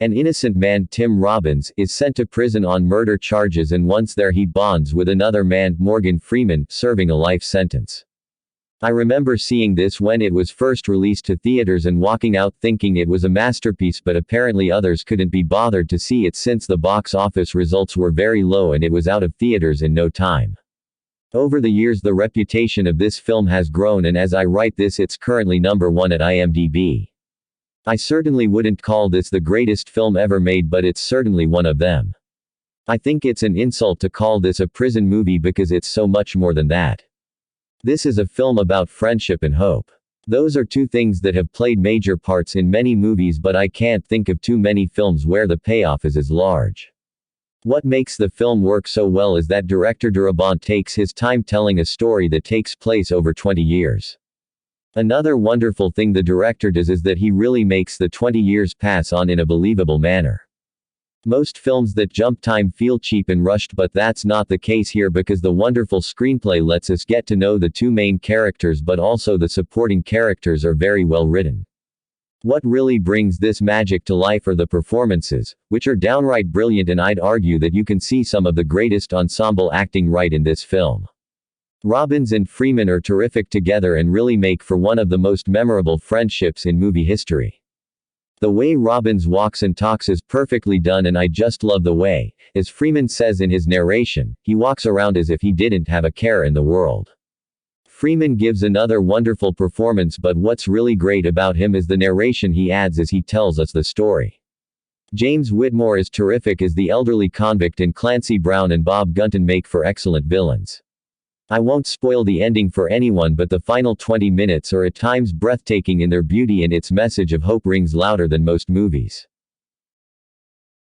An innocent man, Tim Robbins, is sent to prison on murder charges, and once there he bonds with another man, Morgan Freeman, serving a life sentence. I remember seeing this when it was first released to theaters and walking out thinking it was a masterpiece, but apparently others couldn't be bothered to see it since the box office results were very low and it was out of theaters in no time. Over the years the reputation of this film has grown, and as I write this it's currently number 1 at IMDb. I certainly wouldn't call this the greatest film ever made, but it's certainly one of them. I think it's an insult to call this a prison movie because it's so much more than that. This is a film about friendship and hope. Those are two things that have played major parts in many movies, but I can't think of too many films where the payoff is as large. What makes the film work so well is that director Darabont takes his time telling a story that takes place over 20 years. Another wonderful thing the director does is that he really makes the 20 years pass on in a believable manner. Most films that jump time feel cheap and rushed, but that's not the case here because the wonderful screenplay lets us get to know the two main characters, but also the supporting characters are very well written. What really brings this magic to life are the performances, which are downright brilliant, and I'd argue that you can see some of the greatest ensemble acting right in this film. Robbins and Freeman are terrific together and really make for one of the most memorable friendships in movie history. The way Robbins walks and talks is perfectly done, and I just love the way, as Freeman says in his narration, he walks around as if he didn't have a care in the world. Freeman gives another wonderful performance, but what's really great about him is the narration he adds as he tells us the story. James Whitmore is terrific as the elderly convict, and Clancy Brown and Bob Gunton make for excellent villains. I won't spoil the ending for anyone, but the final 20 minutes are at times breathtaking in their beauty, and its message of hope rings louder than most movies.